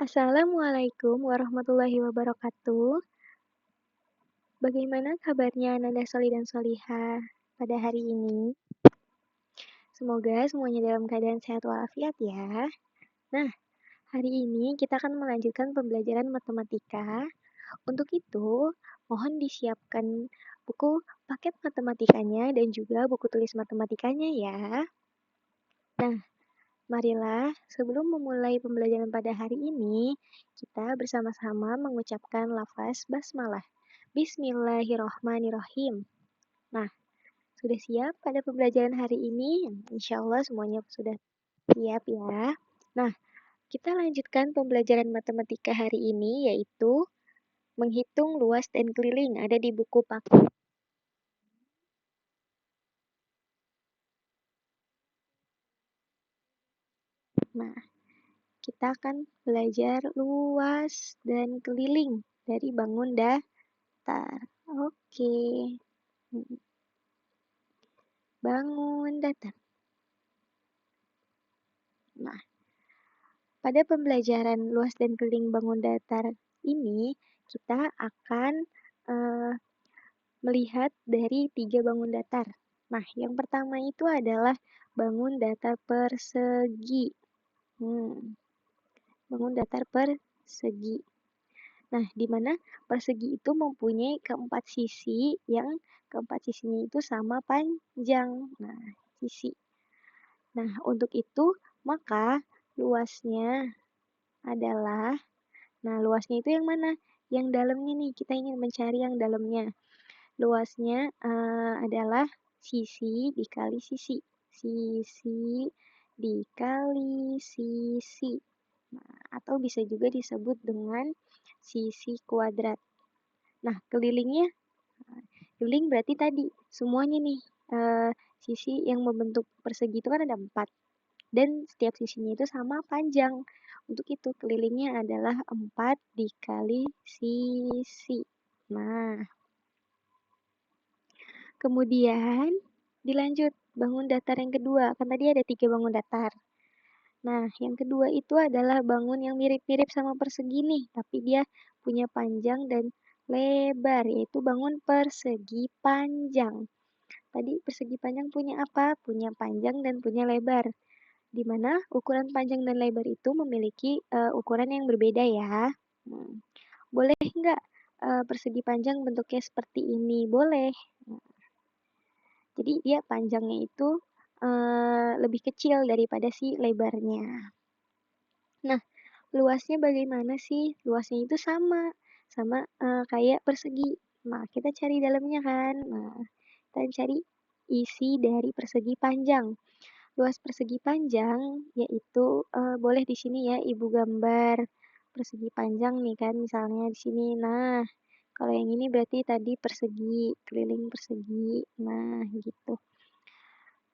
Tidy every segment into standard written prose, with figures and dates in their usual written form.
Assalamualaikum warahmatullahi wabarakatuh. Bagaimana kabarnya Nanda Soli dan Solihah pada hari ini? Semoga semuanya dalam keadaan sehat walafiat ya. Nah, hari ini kita akan melanjutkan pembelajaran matematika. Untuk itu, mohon disiapkan buku paket matematikanya dan juga buku tulis matematikanya ya. Nah, marilah sebelum memulai pembelajaran pada hari ini, kita bersama-sama mengucapkan lafaz basmalah. Bismillahirrohmanirrohim. Nah, sudah siap pada pembelajaran hari ini? Insya Allah semuanya sudah siap ya. Nah, kita lanjutkan pembelajaran matematika hari ini yaitu menghitung luas dan keliling. Ada di buku paket. Nah, kita akan belajar luas dan keliling dari bangun datar. Oke. Bangun datar. Nah, pada pembelajaran luas dan keliling bangun datar ini, kita akan melihat dari 3 bangun datar. Nah, yang pertama itu adalah bangun datar persegi. Bangun datar persegi. Nah, di mana persegi itu mempunyai keempat sisi yang keempat sisinya itu sama panjang. Nah, sisi. Nah, untuk itu maka luasnya adalah, nah luasnya itu yang mana? Yang dalamnya nih, kita ingin mencari yang dalamnya. Luasnya adalah sisi dikali sisi. Sisi dikali sisi. Nah, atau bisa juga disebut dengan sisi kuadrat. Nah, kelilingnya, keliling berarti tadi semuanya nih, sisi yang membentuk persegi itu kan ada 4. Dan setiap sisinya itu sama panjang. Untuk itu kelilingnya adalah 4 dikali sisi. Nah, kemudian dilanjut bangun datar yang kedua. Kan tadi ada 3 bangun datar. Nah, yang kedua itu adalah bangun yang mirip-mirip sama persegi nih, tapi dia punya panjang dan lebar, yaitu bangun persegi panjang. Tadi persegi panjang punya apa? Punya panjang dan punya lebar. Di mana ukuran panjang dan lebar itu memiliki ukuran yang berbeda ya. Boleh nggak persegi panjang bentuknya seperti ini? Boleh. Jadi dia panjangnya itu lebih kecil daripada si lebarnya. Nah, luasnya bagaimana sih? Luasnya itu sama kayak persegi. Nah, kita cari dalamnya kan. Nah, kita cari isi dari persegi panjang. Luas persegi panjang yaitu boleh di sini ya Ibu gambar persegi panjang nih kan misalnya di sini. Nah, kalau yang ini berarti tadi persegi, keliling persegi. Nah, gitu.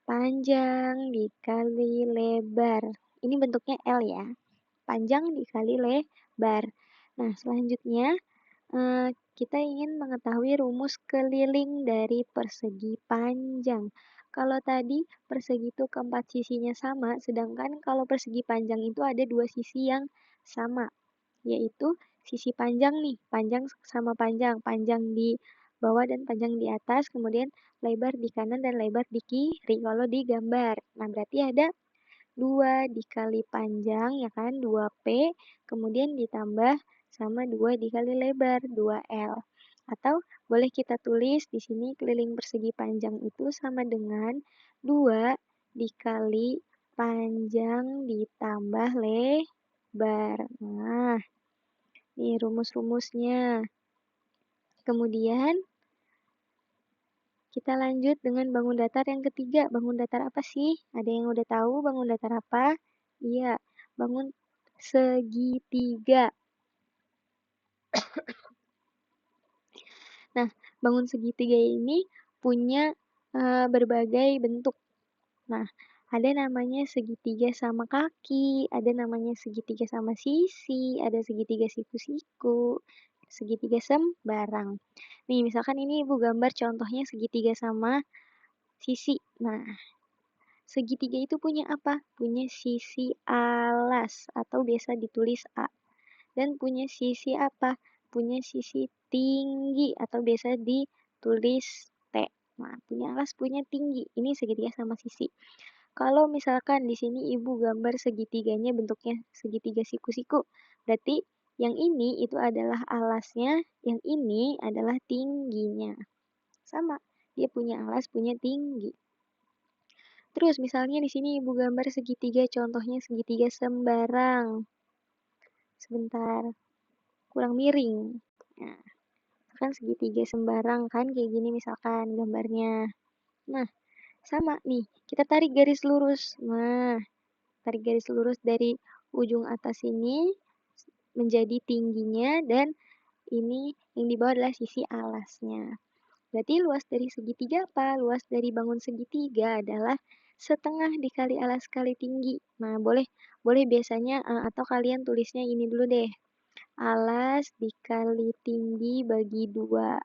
Panjang dikali lebar. Ini bentuknya L ya. Panjang dikali lebar. Nah, selanjutnya kita ingin mengetahui rumus keliling dari persegi panjang. Kalau tadi persegi itu keempat sisinya sama, sedangkan kalau persegi panjang itu ada 2 sisi yang sama, yaitu sisi panjang nih, panjang sama panjang, panjang di bawah dan panjang di atas, kemudian lebar di kanan dan lebar di kiri kalau digambar. Nah, berarti ada 2 dikali panjang ya kan, 2P, kemudian ditambah sama 2 dikali lebar, 2L. Atau boleh kita tulis di sini keliling persegi panjang itu sama dengan 2 dikali panjang ditambah lebar. Nah, ini rumus-rumusnya. Kemudian kita lanjut dengan bangun datar yang ketiga. Bangun datar apa sih? Ada yang udah tahu bangun datar apa? Iya, bangun segitiga. Nah, bangun segitiga ini punya berbagai bentuk. Nah, ada namanya segitiga sama kaki, ada namanya segitiga sama sisi, ada segitiga siku-siku, segitiga sembarang. Nih, misalkan ini Ibu gambar contohnya segitiga sama sisi. Nah, segitiga itu punya apa? Punya sisi alas atau biasa ditulis A. dan punya sisi apa? Punya sisi tinggi atau biasa ditulis T. Nah, punya alas punya tinggi. Ini segitiga sama sisi. Kalau misalkan di sini ibu gambar segitiganya bentuknya segitiga siku-siku, berarti yang ini itu adalah alasnya, yang ini adalah tingginya. Sama, dia punya alas, punya tinggi. Terus misalnya di sini ibu gambar segitiga, contohnya segitiga sembarang. Sebentar, kurang miring. Nah, kan segitiga sembarang kan kayak gini misalkan gambarnya. Nah, sama nih, kita tarik garis lurus. Nah, tarik garis lurus dari ujung atas ini menjadi tingginya dan ini yang di bawah adalah sisi alasnya. Berarti luas dari segitiga apa? Luas dari bangun segitiga adalah setengah dikali alas kali tinggi. Nah, boleh biasanya atau kalian tulisnya ini dulu deh. Alas dikali tinggi bagi 2.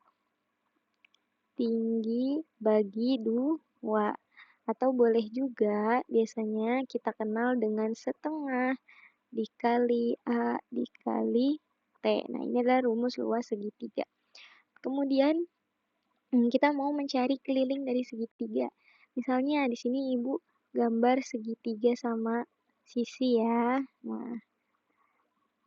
Tinggi bagi 2. Atau boleh juga biasanya kita kenal dengan setengah dikali A dikali T. Nah, ini adalah rumus luas segitiga. Kemudian kita mau mencari keliling dari segitiga. Misalnya di sini ibu gambar segitiga sama sisi ya. Nah,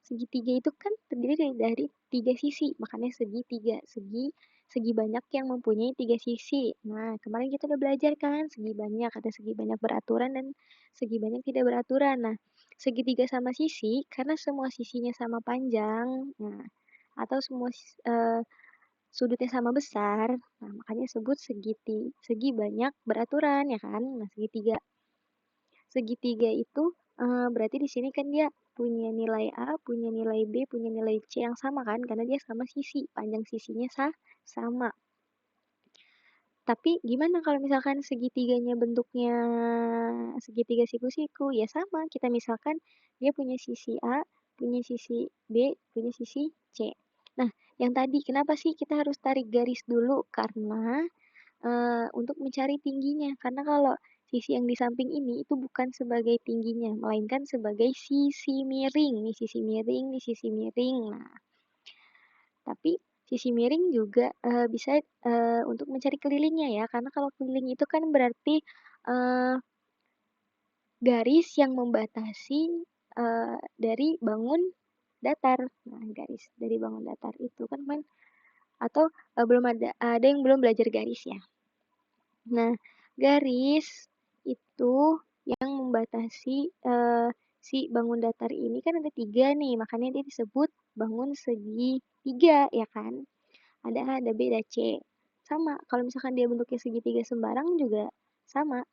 segitiga itu kan terdiri dari 3 sisi, makanya segitiga. Segi banyak yang mempunyai 3 sisi. Nah, kemarin kita udah belajar kan, segi banyak, ada segi banyak beraturan dan segi banyak tidak beraturan. Nah, segitiga sama sisi, karena semua sisinya sama panjang, nah, atau semua sudutnya sama besar, nah makanya sebut segi banyak beraturan ya kan. Nah, segitiga itu berarti di sini kan dia punya nilai A, punya nilai B, punya nilai C yang sama kan, karena dia sama sisi, panjang sisinya sama. Tapi gimana kalau misalkan segitiganya bentuknya segitiga siku-siku? Ya sama, kita misalkan dia punya sisi A, punya sisi B, punya sisi C. Nah, yang tadi kenapa sih kita harus tarik garis dulu? Karena untuk mencari tingginya. Karena kalau sisi yang di samping ini itu bukan sebagai tingginya, melainkan sebagai sisi miring. Nih sisi miring, nih sisi miring. Nah, tapi sisi miring juga bisa untuk mencari kelilingnya ya. Karena kalau keliling itu kan berarti garis yang membatasi dari bangun datar. Nah, garis dari bangun datar itu kan atau belum ada yang belum belajar garis ya. Nah, garis itu yang membatasi si bangun datar ini kan ada 3 nih, makanya dia disebut bangun segitiga ya kan. Ada A, ada B, ada C. Sama, kalau misalkan dia bentuknya segitiga sembarang juga sama.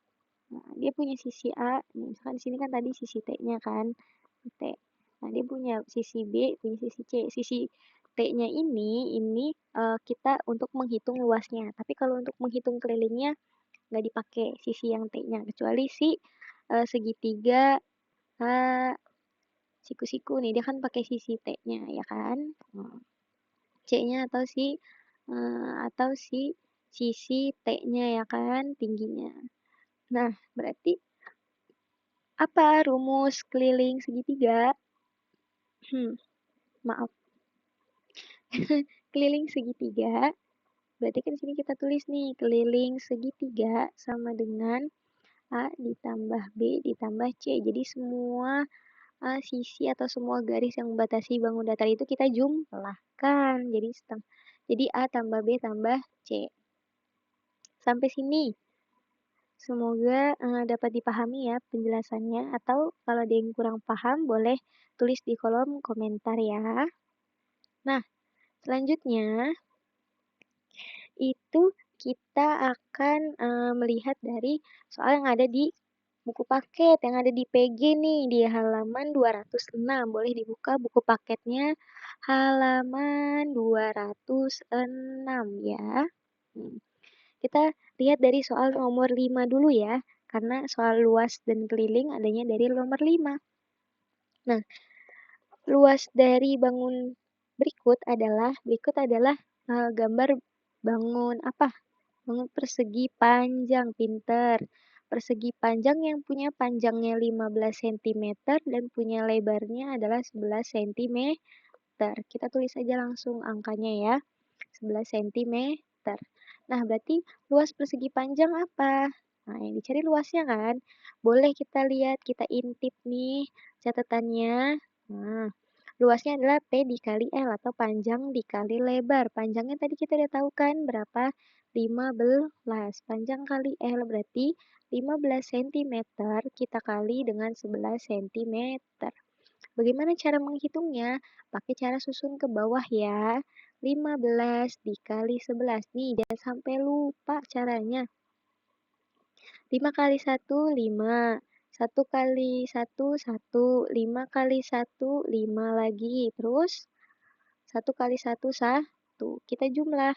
Nah, dia punya sisi A, misalkan di sini kan tadi sisi T-nya kan, T. Nah, dia punya sisi B, punya sisi C. Sisi T-nya ini kita untuk menghitung luasnya. Tapi kalau untuk menghitung kelilingnya nggak dipakai sisi yang T-nya, kecuali si segitiga siku-siku nih, dia kan pakai sisi T-nya ya kan. C-nya atau si sisi T-nya ya kan, tingginya. Nah, berarti apa rumus keliling segitiga? Maaf. Keliling segitiga, berarti kan sini kita tulis nih, keliling segitiga sama dengan A ditambah B ditambah C. Jadi semua sisi atau semua garis yang membatasi bangun datar itu kita jumlahkan. Jadi A tambah B tambah C. Sampai sini. Semoga dapat dipahami ya penjelasannya, atau kalau ada yang kurang paham boleh tulis di kolom komentar ya. Nah, selanjutnya itu kita akan melihat dari soal yang ada di buku paket, yang ada di PG nih, di halaman 206. Boleh dibuka buku paketnya halaman 206 ya. Kita lihat dari soal nomor 5 dulu ya, karena soal luas dan keliling adanya dari nomor 5. Nah, luas dari bangun berikut adalah gambar bangun apa? Bangun persegi panjang, pinter. Persegi panjang yang punya panjangnya 15 cm dan punya lebarnya adalah 11 cm. Kita tulis aja langsung angkanya ya, 11 cm. Nah, berarti luas persegi panjang apa? Nah, yang dicari luasnya kan? Boleh kita lihat, kita intip nih catatannya. Nah, luasnya adalah P dikali L atau panjang dikali lebar. Panjangnya tadi kita udah tahu kan berapa? 15. Panjang kali L berarti 15 cm kita kali dengan 11 cm. Bagaimana cara menghitungnya? Pakai cara susun ke bawah ya. 15 dikali 11. Nih, jangan sampai lupa caranya. 5 kali 1, 5. 1 kali 1, 1. 5 kali 1, 5 lagi. Terus, 1 kali 1, 1. Kita jumlah.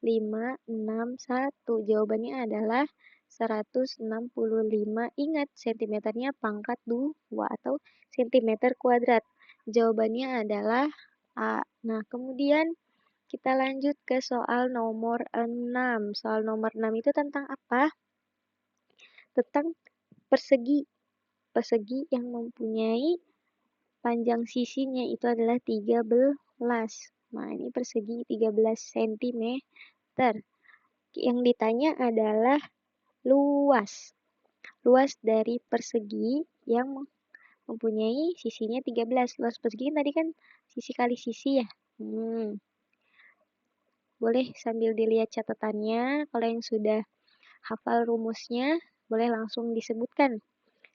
5, 6, 1. Jawabannya adalah 165. Ingat, sentimeternya pangkat 2 atau sentimeter kuadrat. Jawabannya adalah A. Nah, kemudian kita lanjut ke soal nomor 6. Soal nomor 6 itu tentang apa? Tentang persegi. Persegi yang mempunyai panjang sisinya itu adalah 13. Nah, ini persegi 13 cm. Yang ditanya adalah luas. Luas dari persegi yang mempunyai sisinya 13. Luas persegi tadi kan sisi kali sisi ya. Boleh sambil dilihat catatannya. Kalau yang sudah hafal rumusnya, boleh langsung disebutkan.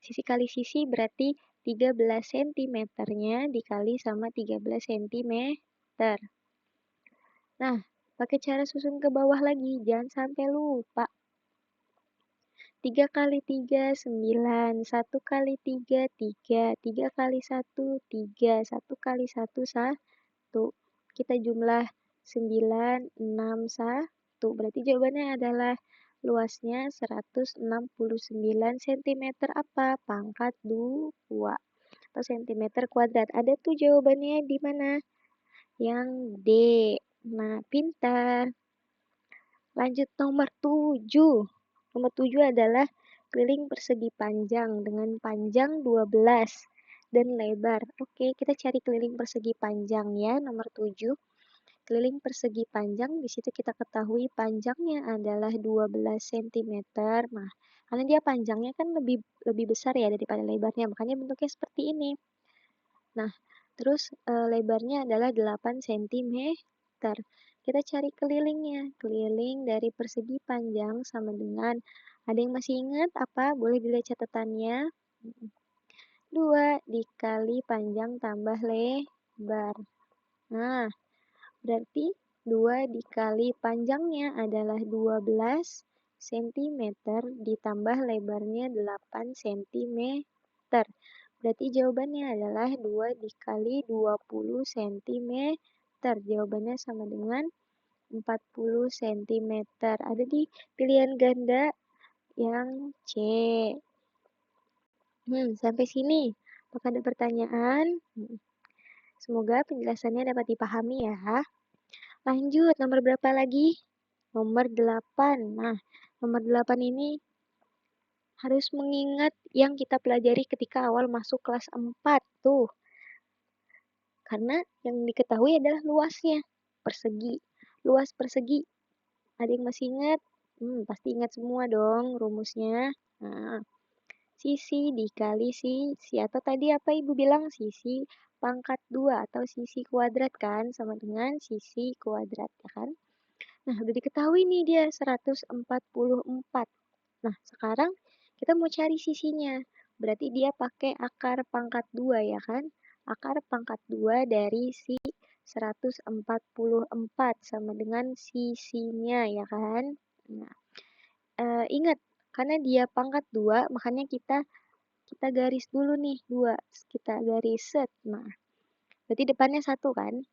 Sisi kali sisi berarti 13 cm-nya dikali sama 13 cm. Nah, pakai cara susun ke bawah lagi. Jangan sampai lupa. 3 kali 3, 9. 1 kali 3, 3. 3 kali 1, 3. 1 kali 1, 1. Kita jumlah 9, 6, 1. Berarti jawabannya adalah luasnya 169 cm apa? Pangkat 2 atau cm kuadrat. Ada tuh jawabannya di mana? Yang D. Nah, pintar. Lanjut nomor 7. Nomor 7 adalah keliling persegi panjang dengan panjang 12 dan lebar. Oke, kita cari keliling persegi panjang ya, nomor 7. Keliling persegi panjang, di situ kita ketahui panjangnya adalah 12 cm. Nah, karena dia panjangnya kan lebih besar ya daripada lebarnya, makanya bentuknya seperti ini. Nah, terus lebarnya adalah 8 cm. Kita cari kelilingnya. Keliling dari persegi panjang sama dengan, ada yang masih ingat apa? Boleh dilihat catatannya. 2 dikali panjang tambah lebar. Nah, berarti 2 dikali panjangnya adalah 12 cm ditambah lebarnya 8 cm. Berarti jawabannya adalah 2 dikali 20 cm. Jawabannya sama dengan 40 cm. Ada di pilihan ganda yang C. Sampai sini. Apakah ada pertanyaan? Semoga penjelasannya dapat dipahami ya. Lanjut, nomor berapa lagi? Nomor 8. Nah, nomor 8 ini harus mengingat yang kita pelajari ketika awal masuk kelas 4 tuh. Karena yang diketahui adalah luasnya, persegi. Luas persegi. Ada yang masih ingat? Pasti ingat semua dong rumusnya. Nah, sisi dikali sisi. Atau tadi apa Ibu bilang? Sisi pangkat 2 atau sisi kuadrat kan? Sama dengan sisi kuadrat ya kan? Nah, udah diketahui nih dia 144. Nah, sekarang kita mau cari sisinya. Berarti dia pakai akar pangkat 2 ya kan? Akar pangkat 2 dari si 144 sama dengan sisinya ya kan? Nah, ingat, karena dia pangkat 2, makanya kita garis dulu nih 2. Kita garis set. Nah, berarti depannya 1 kan?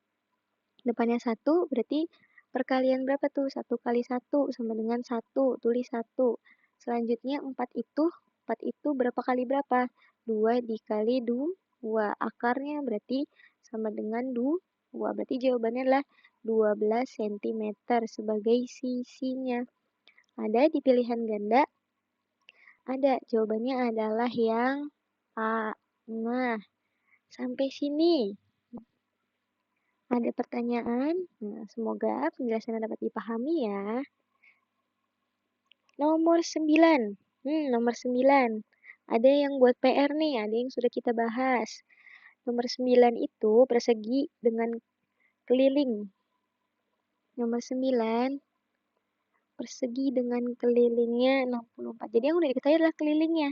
Depannya 1 berarti perkalian berapa tuh? 1 kali 1 sama dengan 1. Tulis 1. Selanjutnya 4 itu berapa kali berapa? 2 dikali 2. Akarnya berarti sama dengan 2. Berarti jawabannya adalah 12 cm sebagai sisinya. Ada di pilihan ganda? Ada. Jawabannya adalah yang A. Nah, sampai sini. Ada pertanyaan? Nah, semoga penjelasannya dapat dipahami ya. Nomor 9. Nomor 9. Ada yang buat PR nih, ada yang sudah kita bahas. Nomor 9 itu persegi dengan keliling. Nomor 9 persegi dengan kelilingnya 64. Jadi yang udah diketahui adalah kelilingnya.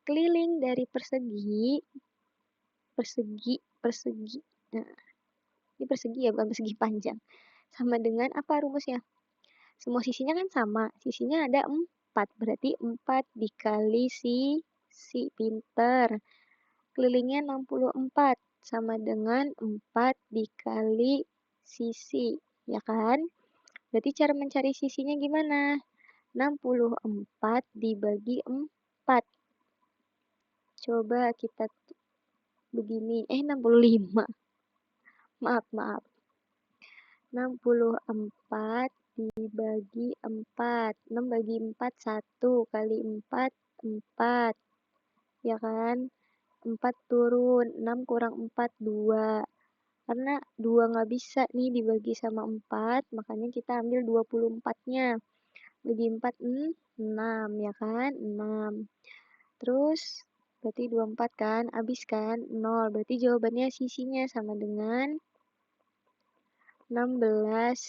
Keliling dari persegi. Nah, ini persegi ya, bukan persegi panjang. Sama dengan apa rumusnya? Semua sisinya kan sama. Sisinya ada 4. Berarti 4 dikali sisi. Pinter. Kelilingnya 64. Sama dengan 4 dikali sisi. Ya kan? Berarti cara mencari sisinya gimana? 64 dibagi 4. Coba kita begini. 65. Maaf. 64 dibagi 4. 6 bagi 4, 1. Kali 4, 4. Ya kan? 4 turun. 6 kurang 4, 2. Karena 2 nggak bisa nih dibagi sama 4, makanya kita ambil 24-nya. Bagi 4, 6. Ya kan? 6. Terus, berarti 24 kan? Habis kan? 0. Berarti jawabannya sisinya sama dengan 16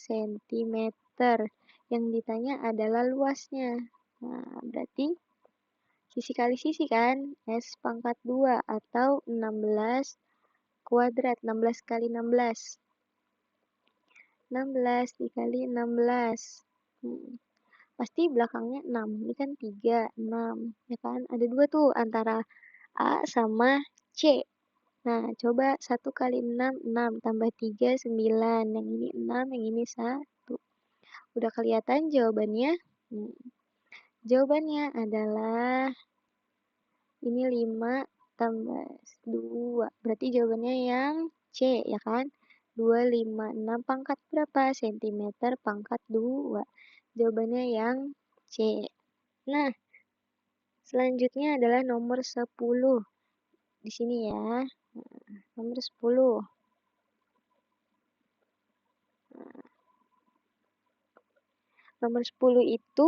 cm. Yang ditanya adalah luasnya. Nah, berarti sisi kali sisi kan? S pangkat 2 atau 16 kuadrat. 16 kali 16. 16 dikali 16. Pasti belakangnya 6. Ini kan 3, 6. Ya kan? Ada 2 tuh antara A sama C. Nah, coba 1 kali 6, 6. Tambah 3, 9. Yang ini 6, yang ini 1. Udah kelihatan jawabannya? Jawabannya adalah ini 5 tambah 2. Berarti jawabannya yang C, ya kan? 256 pangkat berapa? Sentimeter pangkat 2. Jawabannya yang C. Nah, selanjutnya adalah nomor 10. Di sini ya. Nomor 10. Nomor 10 itu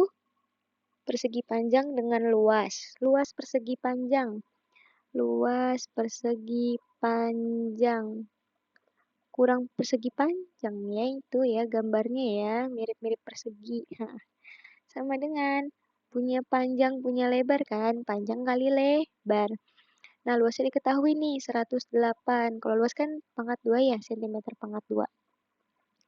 persegi panjang dengan luas. Luas persegi panjang. Luas persegi panjang. Kurang persegi panjang ya itu ya gambarnya ya. Mirip-mirip persegi. Sama dengan punya panjang, punya lebar kan. Panjang kali lebar. Nah, luasnya diketahui nih 108. Kalau luas kan pangkat 2 ya, sentimeter pangkat 2.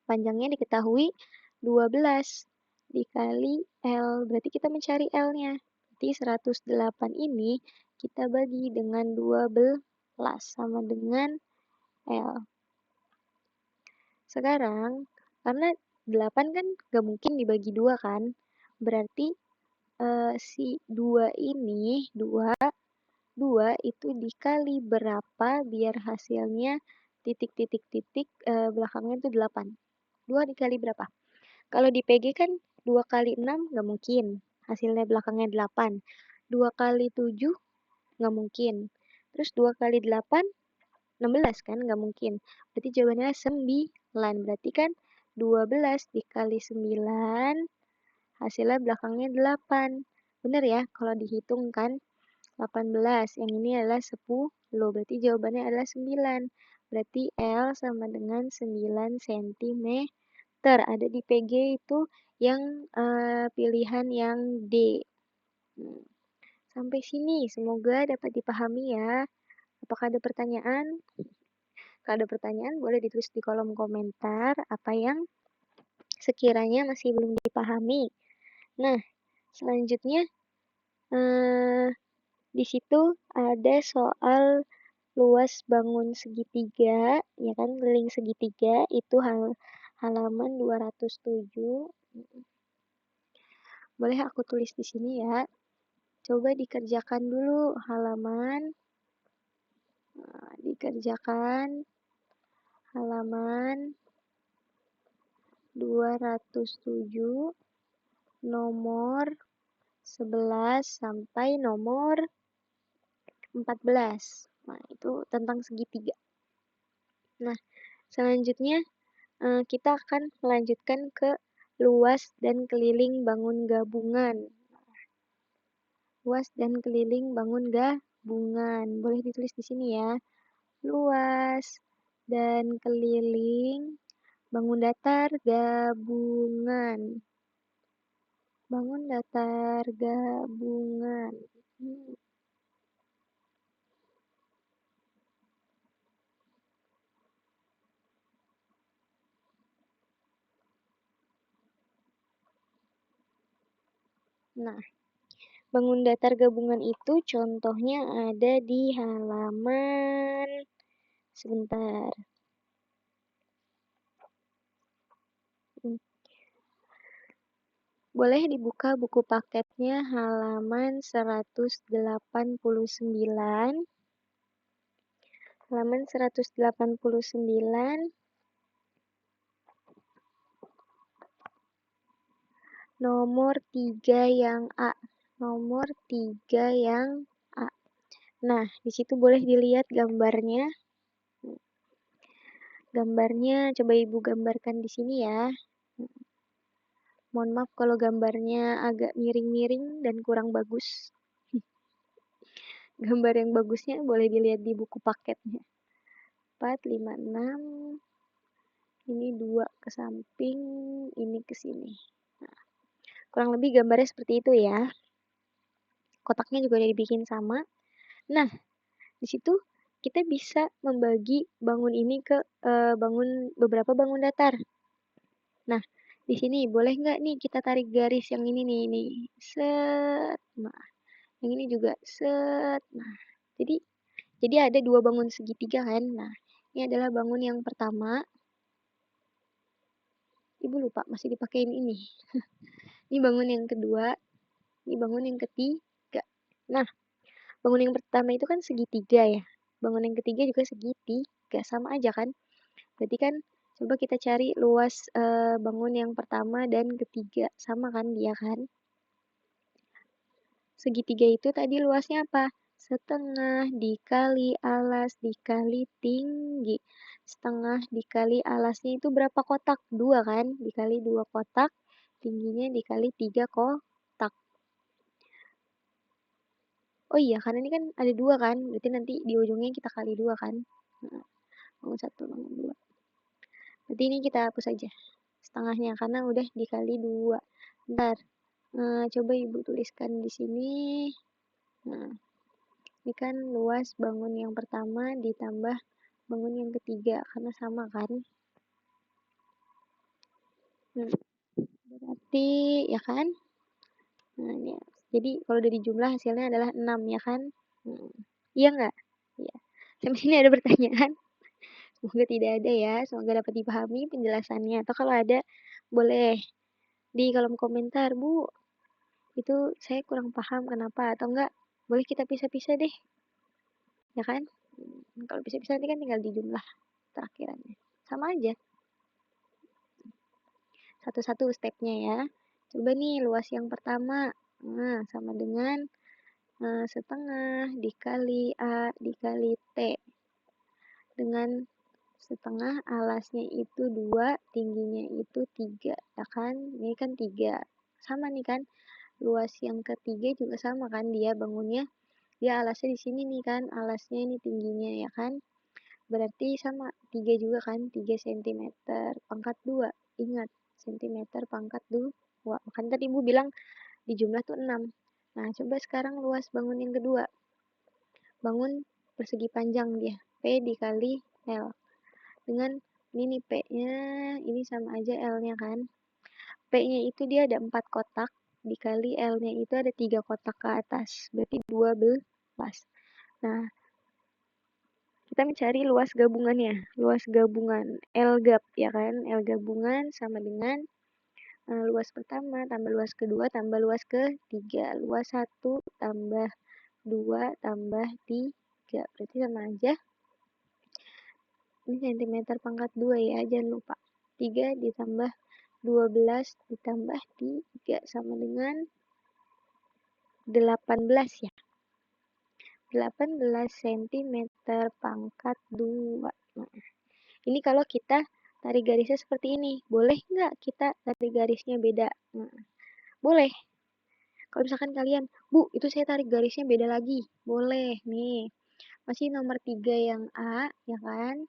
Panjangnya diketahui 12 dikali L. Berarti kita mencari L-nya. Berarti 108 ini kita bagi dengan 12 sama dengan L. Sekarang, karena 8 kan gak mungkin dibagi 2 kan. Berarti si 2 ini, 2 itu dikali berapa biar hasilnya titik-titik-titik belakangnya itu 8. 2 dikali berapa? Kalau di PG kan 2 kali 6 nggak mungkin. Hasilnya belakangnya 8. 2 kali 7 nggak mungkin. Terus 2 kali 8, 16 kan nggak mungkin. Berarti jawabannya 9. Berarti kan 12 dikali 9, hasilnya belakangnya 8. Bener ya kalau dihitung kan? 18. Yang ini adalah 10. Berarti jawabannya adalah 9. Berarti L sama dengan 9 cm. Ada di PG itu yang pilihan yang D. Sampai sini semoga dapat dipahami ya. Apakah ada pertanyaan? Kalau ada pertanyaan boleh ditulis di kolom komentar apa yang sekiranya masih belum dipahami. Nah, selanjutnya di situ ada soal luas bangun segitiga, ya kan, keliling segitiga itu halaman 207. Boleh aku tulis di sini ya. Coba dikerjakan dulu halaman. Dikerjakan halaman 207 nomor 11 sampai nomor 14. Nah, itu tentang segitiga. Nah, Selanjutnya, kita akan melanjutkan ke luas dan keliling bangun gabungan. Luas dan keliling bangun gabungan. Boleh ditulis di sini ya. Luas dan keliling bangun datar gabungan. Bangun datar gabungan. Nah, bangun datar gabungan itu contohnya ada di halaman sebentar. Boleh dibuka buku paketnya halaman 189. Halaman 189. Nomor 3 yang A. Nomor 3 yang A. Nah, di situ boleh dilihat gambarnya. Gambarnya coba Ibu gambarkan di sini ya. Mohon maaf kalau gambarnya agak miring-miring dan kurang bagus. Gambar yang bagusnya boleh dilihat di buku paketnya. 4, 5, 6. Ini 2 ke samping, ini ke sini. Nah, kurang lebih gambarnya seperti itu ya. Kotaknya juga udah dibikin sama. Nah, di situ kita bisa membagi bangun ini ke beberapa bangun datar. Nah, di sini boleh nggak nih kita tarik garis yang ini nih, ini. Set. Nah, yang ini juga set. Nah, jadi ada 2 bangun segitiga kan. Nah, ini adalah bangun yang pertama. Ibu lupa masih dipakein ini. Ini bangun yang kedua. Ini bangun yang ketiga. Nah, bangun yang pertama itu kan segitiga ya. Bangun yang ketiga juga segitiga, sama aja kan? Berarti kan coba kita cari luas bangun yang pertama dan ketiga, sama kan dia kan? Segitiga itu tadi luasnya apa? Setengah dikali alas dikali tinggi. Setengah dikali alasnya itu berapa kotak? 2 kan? Dikali 2 kotak. Tingginya dikali 3 kotak. Oh iya, karena ini kan ada 2 kan? Berarti nanti di ujungnya kita kali 2 kan? Nah, bangun 1, bangun 2. Berarti ini kita hapus aja setengahnya karena udah dikali 2. Bentar. Coba Ibu tuliskan di sini. Nah, ini kan luas bangun yang pertama ditambah bangun yang ketiga karena sama kan? Berarti ya kan? Nah, ini. Jadi kalau dari jumlah hasilnya adalah 6 ya kan? Iya nggak? Iya. Sampai sini ada pertanyaan? Semoga tidak ada ya. Semoga dapat dipahami penjelasannya. Atau kalau ada, boleh di kolom komentar, Bu. Itu saya kurang paham kenapa. Atau enggak, boleh kita pisah-pisah deh. Ya kan? Kalau pisah-pisah nanti kan tinggal di jumlah terakhirannya. Sama aja. Satu-satu stepnya ya. Coba nih luas yang pertama. Nah, sama dengan setengah dikali A dikali T. Dengan setengah alasnya itu 2, tingginya itu 3. Ya kan? Ini kan 3. Sama nih kan? Luas yang ketiga juga sama kan? Dia bangunnya. Dia alasnya di sini nih kan? Alasnya ini tingginya ya kan? Berarti sama 3 juga kan? 3 cm pangkat 2. Ingat, cm pangkat 2. Makanya tadi Ibu bilang di jumlah tuh 6. Nah, coba sekarang luas bangun yang kedua. Bangun persegi panjang dia. P dikali L. Dengan ini P-nya, ini sama aja L-nya kan. P-nya itu dia ada 4 kotak. Dikali L-nya itu ada 3 kotak ke atas. Berarti 12. Nah, kita mencari luas gabungannya. Luas gabungan L-gab ya kan. L gabungan sama dengan luas pertama tambah luas kedua tambah luas ketiga. Luas 1 tambah 2 tambah 3. Berarti sama aja. Ini cm pangkat 2 ya, jangan lupa. 3 ditambah 12 ditambah 3 sama dengan 18 ya. 18 cm pangkat 2. Nah, Ini kalau kita tarik garisnya seperti ini. Boleh nggak kita tarik garisnya beda? Nah, boleh. Kalau misalkan kalian, Bu, itu saya tarik garisnya beda lagi. Boleh, nih. Masih nomor 3 yang A, ya kan?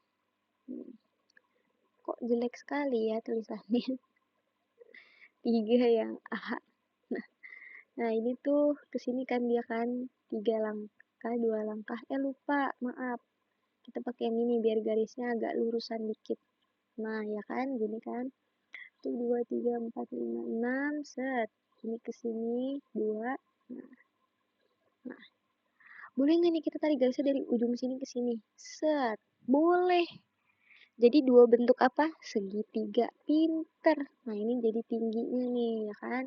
Kok jelek sekali ya tulisannya. 3 yang A. Nah, ini tuh kesini kan dia kan 3 langkah, 2 langkah. Lupa, maaf. Kita pakai yang ini biar garisnya agak lurusan dikit. Nah, ya kan, gini kan. 1, 2, 3, 4, 5, 6, set. Ini ke sini, 2. Nah, boleh nggak nih kita tarik garisnya dari ujung sini ke sini? Set. Boleh. Jadi dua bentuk apa? Segitiga. Pinter. Nah, ini jadi tingginya nih, ya kan?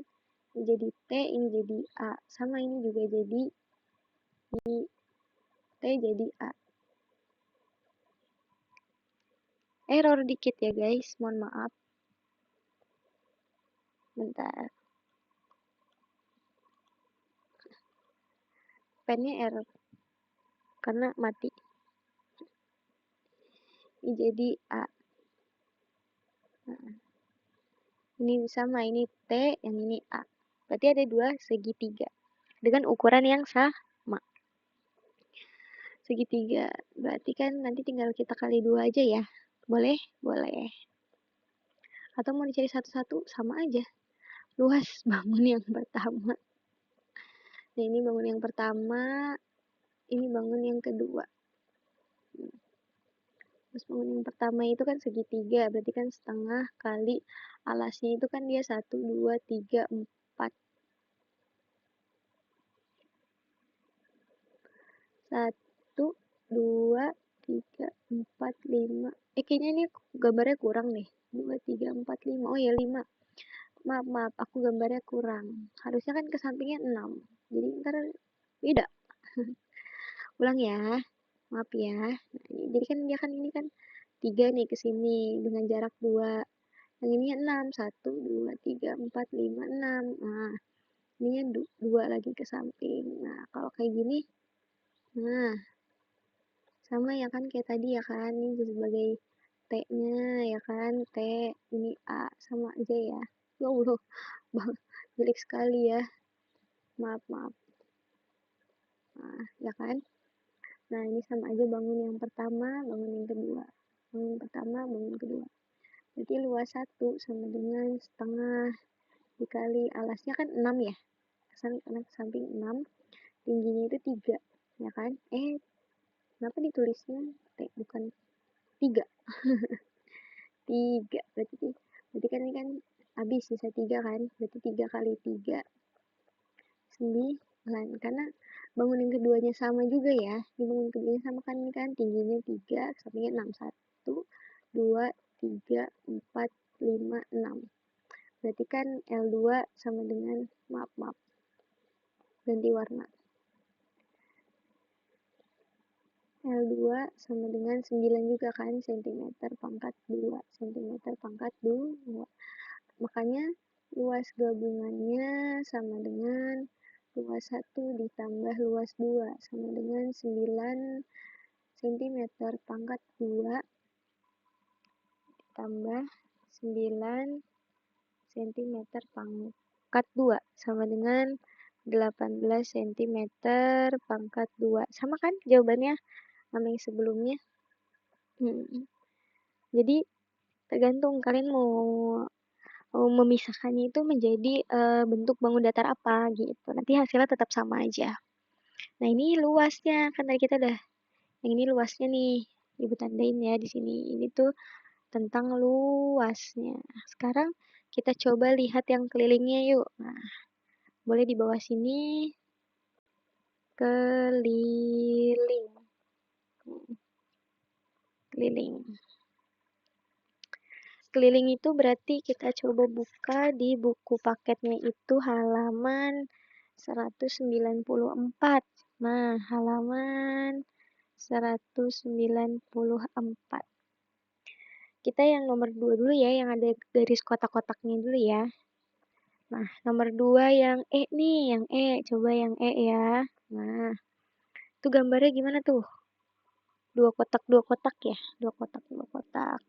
Ini jadi T, ini jadi A. Sama ini juga jadi T jadi A. Error dikit ya guys, mohon maaf. Bentar. Pennya error. Karena mati. Ini jadi A. Nah, ini sama, ini T, yang ini A. Berarti ada dua segitiga. Dengan ukuran yang sama. Segitiga. Berarti kan nanti tinggal kita kali 2 aja ya. Boleh? Boleh. Atau mau dicari satu-satu? Sama aja. Luas bangun yang pertama. Nah, ini bangun yang pertama. Ini bangun yang kedua. Terus bangun yang pertama itu kan segitiga. Berarti kan setengah kali alasnya itu kan dia 1, 2, 3, 4. 1, 2, 3, 4, 5. Kayaknya ini gambarnya kurang nih. 2, 3, 4, 5. Oh ya 5. Maaf, maaf. Aku gambarnya kurang. Harusnya kan ke sampingnya 6. Jadi ntar beda. Ulang ya. Maaf ya. Nah, jadi kan dia kan ini kan 3 nih ke sini dengan jarak 2. Yang ini 6. 1, 2, 3, 4, 5, 6. Nah, ininya 2 lagi ke samping. Nah, kalau kayak gini, nah, sama ya kan kayak tadi ya kan. Ini sebagai T-nya ya kan. T, ini A. Sama aja ya. Ya Allah, jelek sekali ya. Maaf, maaf. Nah, ya kan. Nah, ini sama aja bangun yang pertama, bangun yang kedua. Bangun pertama, bangun kedua. Berarti luas 1 sama dengan setengah dikali alasnya kan 6 ya. Samping 6, tingginya itu 3. Ya kan? Kenapa ditulisnya T bukan 3? 3. Berarti kan ini kan habis sisa 3 kan? Berarti 3 kali 3 9. Karena bangun yang keduanya sama juga ya. Di bangun keduanya sama kan ini kan tingginya 3, sampingnya 6. 1, 2, 3, 4, 5, 6. Berarti kan L2 sama dengan, maaf, ganti warna. L2 sama dengan 9 juga kan, cm pangkat 2. cm pangkat 2. Makanya luas gabungannya sama dengan luas 1 ditambah luas 2 sama dengan 9 cm pangkat 2 ditambah 9 cm pangkat 2 sama dengan 18 cm pangkat 2. Sama kan jawabannya sama yang sebelumnya? Jadi tergantung kalian mau memisahkannya itu menjadi bentuk bangun datar apa gitu. Nanti hasilnya tetap sama aja. Nah, ini luasnya kan tadi kita udah yang ini luasnya nih. Ibu tandain ya di sini. Ini tuh tentang luasnya. Sekarang kita coba lihat yang kelilingnya yuk. Nah, boleh di bawah sini keliling. Keliling. Keliling itu berarti kita coba buka di buku paketnya itu halaman 194. Nah, halaman 194. Kita yang nomor 2 dulu ya, yang ada garis kotak-kotaknya dulu ya. Nah, nomor 2 yang E nih, yang E. Coba yang E ya. Nah, itu gambarnya gimana tuh? dua kotak ya, dua kotak, dua kotak.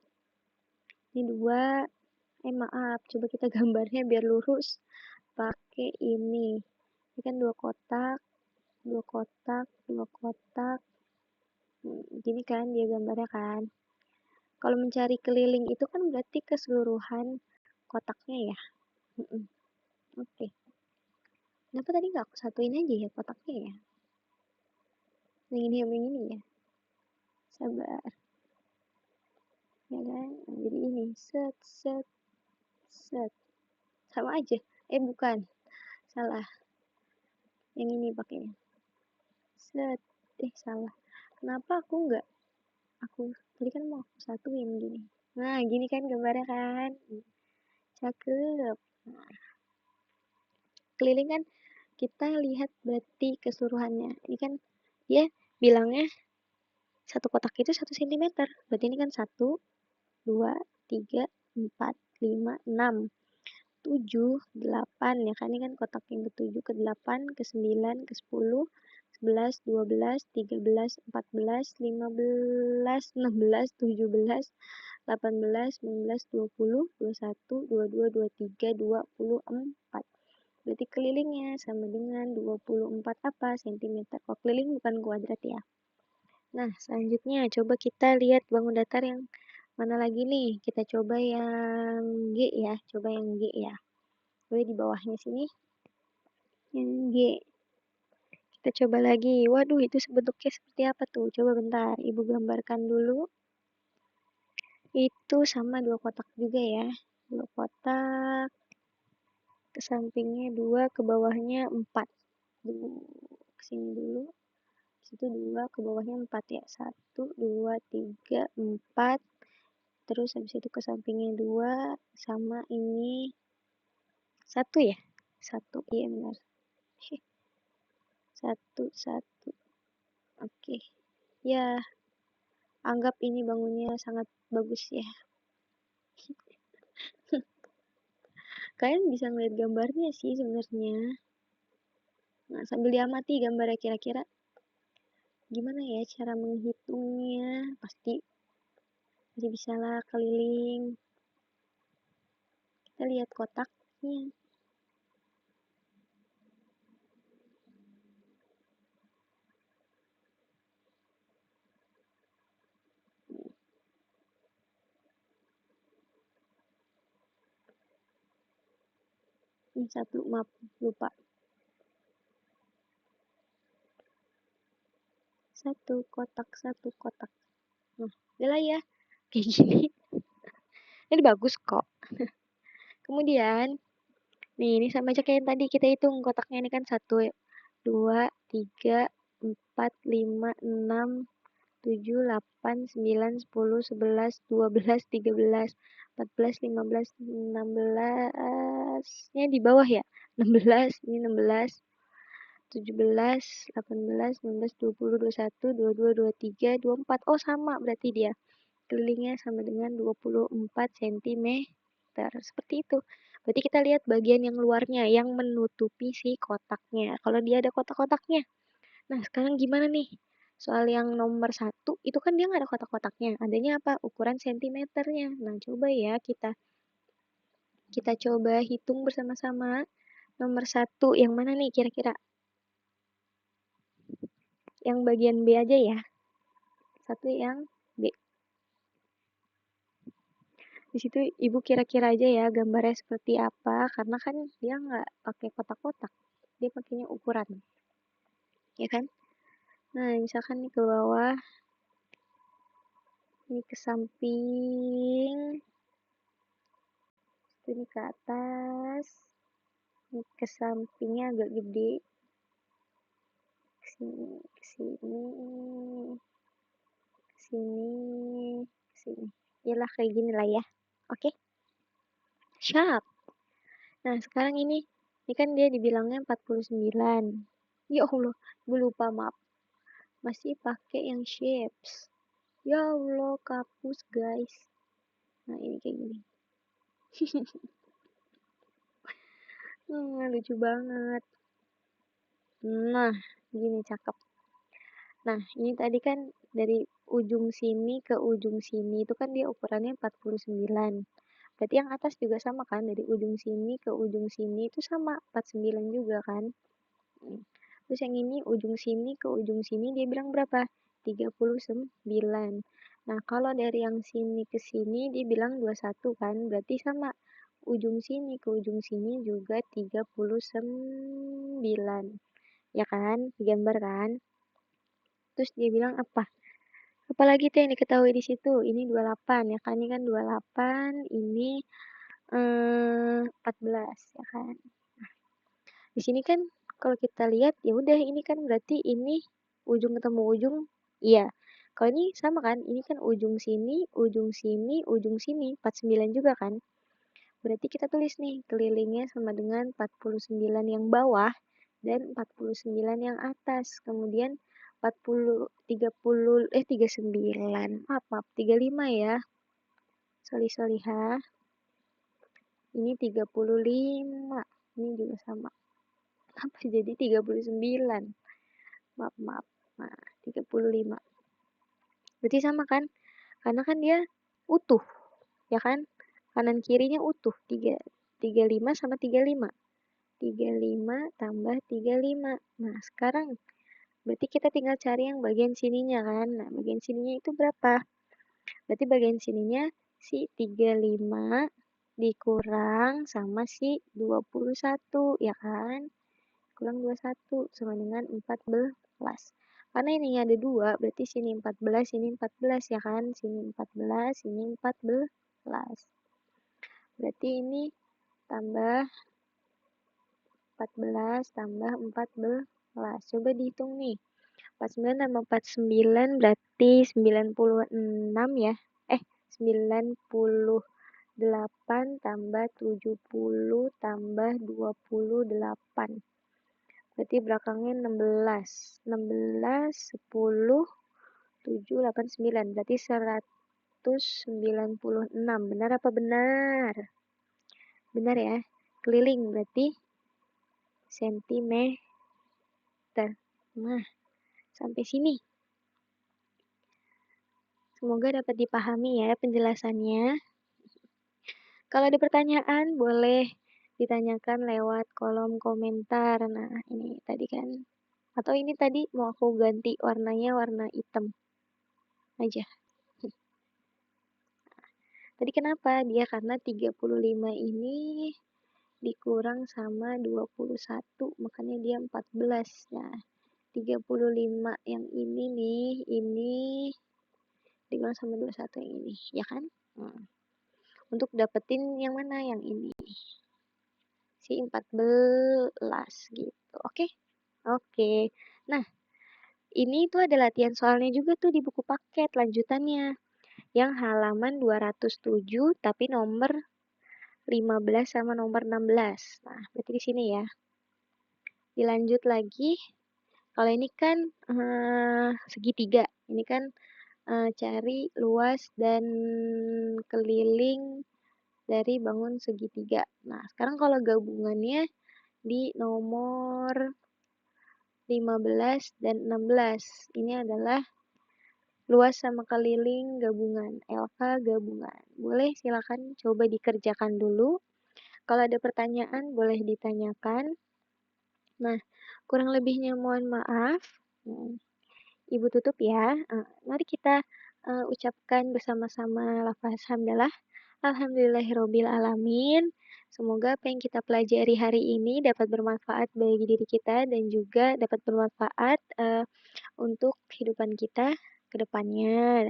Ini dua, maaf, coba kita gambarnya biar lurus. Pakai ini. Ini kan dua kotak, dua kotak, dua kotak. Gini kan dia gambarnya kan. Kalau mencari keliling itu kan berarti keseluruhan kotaknya ya. Oke. Kenapa tadi nggak aku satuin aja ya kotaknya ya? Yang ini ya. Sabar. Ya kan? Nah, jadi ini. Set, set, set. Sama aja. Bukan. Salah. Yang ini pakainya. Set. Salah. Kenapa aku nggak? Tadi kan mau aku satuin gini. Nah, gini kan gambarnya kan. Cakep. Nah, keliling kan kita lihat berarti keseluruhannya. Ini kan dia bilangnya satu kotak itu 1 cm. Berarti ini kan 1, 2, 3, 4, 5, 6, 7, 8 ya kan. Ini kan kotak yang ke-7, ke-8, ke-9, ke-10, 11, 12, 13, 14, 15, 16, 17, 18, 19, 20, 21, 22, 23, 24. Berarti kelilingnya sama dengan 24 apa? Sentimeter. Kalau keliling bukan kuadrat ya. Nah, selanjutnya coba kita lihat bangun datar yang mana lagi nih? Kita coba yang G ya. Coba yang G ya. Boleh di bawahnya sini. Yang G. Kita coba lagi. Waduh, itu bentuknya seperti apa tuh? Coba bentar. Ibu gambarkan dulu. Itu sama dua kotak juga ya. Dua kotak. Ke sampingnya 2, ke bawahnya 4. Ke sini dulu. Situ 2, ke bawahnya 4 ya. 1, 2, 3, 4. Terus habis itu ke sampingnya 2, sama ini 1 ya. 1, iya benar. 1, 1. Oke. Ya, anggap ini bangunnya sangat bagus ya. Kalian bisa ngeliat gambarnya sih sebenarnya. Nah, sambil diamati gambarnya kira-kira gimana ya cara menghitungnya. Pasti bisa lah keliling. Kita lihat kotaknya. Ini satu, maaf, lupa. Satu kotak, satu kotak. Nah, udah lah ya. Kayak gini. Ini bagus kok. Kemudian, nih ini sama aja kayak yang tadi kita hitung kotaknya ini kan 1, 2, 3, 4, 5, 6, 7, 8, 9, 10, 11, 12, 13, 14, 15, 16. Nya di bawah ya. 16, ini 16, 17, 18, 19, 20, 21, 22, 23, 24. Oh, sama berarti dia. Kelilingnya sama dengan 24 cm. Seperti itu. Berarti kita lihat bagian yang luarnya yang menutupi si kotaknya. Kalau dia ada kotak-kotaknya. Nah, sekarang gimana nih? Soal yang nomor 1, itu kan dia nggak ada kotak-kotaknya. Adanya apa? Ukuran sentimeternya. Nah, coba ya kita coba hitung bersama-sama. Nomor 1, yang mana nih kira-kira? Yang bagian B aja ya. Satu yang B. Di situ ibu kira-kira aja ya gambarnya seperti apa, karena kan dia nggak pakai kotak-kotak, dia pakainya ukuran, ya kan? Nah, misalkan nih ke bawah, ini ke samping, ini ke atas, ini ke sampingnya agak gede, ke sini, ke sini, ke sini, ke sini. Yalah kayak gini lah ya. Oke? Sharp. Nah, sekarang ini kan dia dibilangnya 49. Ya Allah, gue lupa, maaf. Masih pakai yang shapes. Ya Allah, kapus guys. Nah, ini kayak gini. Lucu banget. Nah, gini cakep. Nah, ini tadi kan dari ujung sini ke ujung sini itu kan dia ukurannya 49. Berarti yang atas juga sama kan, dari ujung sini ke ujung sini itu sama 49 juga kan. Terus yang ini ujung sini ke ujung sini dia bilang berapa? 39. Nah, kalau dari yang sini ke sini dia bilang 21 kan, berarti sama. Ujung sini ke ujung sini juga 39. Ya kan? Digambar kan? Terus dia bilang apa? Apalagi tuh yang diketahui di situ? Ini 28 ya kan? Ini kan 28, ini 14 ya kan? Di sini kan kalau kita lihat ya udah ini kan berarti ini ujung ketemu ujung, iya. Kalau ini sama kan, ini kan ujung sini, ujung sini, ujung sini, 49 juga kan. Berarti kita tulis nih kelilingnya sama dengan 49 yang bawah dan 49 yang atas. Kemudian 40 30 39. Maaf, maaf 35 ya. Sorry, sorry ha. Ini 35. Ini juga sama. Apa jadi 39? Maaf, maaf. Nah, 35. Berarti sama kan? Karena kan dia utuh, ya kan? Kanan kirinya utuh. 35 sama 35. 35 tambah 35. Nah, sekarang berarti kita tinggal cari yang bagian sininya kan? Nah, bagian sininya itu berapa? Berarti bagian sininya si 35 dikurang sama si 21, ya kan? Kurang 21 sama dengan 14. Karena ini ada 2, berarti sini 14, sini 14 ya kan? Sini 14, sini 14. Berarti ini tambah 14 tambah 14. Coba dihitung nih. 49 tambah 49 berarti 96 ya. 98 tambah 70 tambah 28. Berarti belakangnya 16. 16, 10, 7, 8, 9. Berarti 196. Benar apa benar? Benar ya. Keliling berarti sentimeter. Nah, sampai sini. Semoga dapat dipahami ya penjelasannya. Kalau ada pertanyaan, boleh ditanyakan lewat kolom komentar. Nah, ini tadi kan. Atau ini tadi mau aku ganti warnanya warna hitam aja. Tadi kenapa? Dia karena 35 ini dikurang sama 21, makanya dia 14. Nah, 35 yang ini nih, ini dikurang sama 21 yang ini, ya kan? Untuk dapetin yang mana? Yang ini. Si 14 gitu. Oke? Oke. Nah, ini tuh ada latihan soalnya juga tuh di buku paket lanjutannya. Yang halaman 207 tapi nomor 15 sama nomor 16. Nah, berarti di sini ya. Dilanjut lagi. Kalau ini kan segitiga. Ini kan cari luas dan keliling dari bangun segitiga. Nah, sekarang kalau gabungannya di nomor 15 dan 16. Ini adalah luas sama keliling gabungan, LK gabungan. Boleh silakan coba dikerjakan dulu. Kalau ada pertanyaan boleh ditanyakan. Nah, kurang lebihnya mohon maaf. Ibu tutup ya. Mari kita ucapkan bersama-sama lafaz hamdalah. Alhamdulillahirabbil alamin. Semoga apa yang kita pelajari hari ini dapat bermanfaat bagi diri kita dan juga dapat bermanfaat untuk kehidupan kita ke depannya.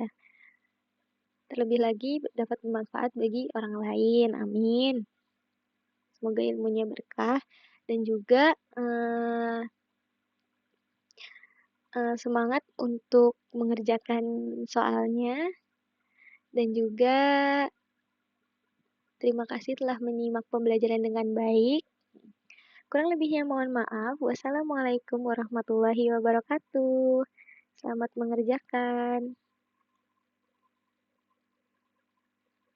Terlebih lagi dapat bermanfaat bagi orang lain. Amin. Semoga ilmunya berkah dan juga semangat untuk mengerjakan soalnya dan juga terima kasih telah menyimak pembelajaran dengan baik. Kurang lebihnya mohon maaf. Wassalamualaikum warahmatullahi wabarakatuh. Selamat mengerjakan.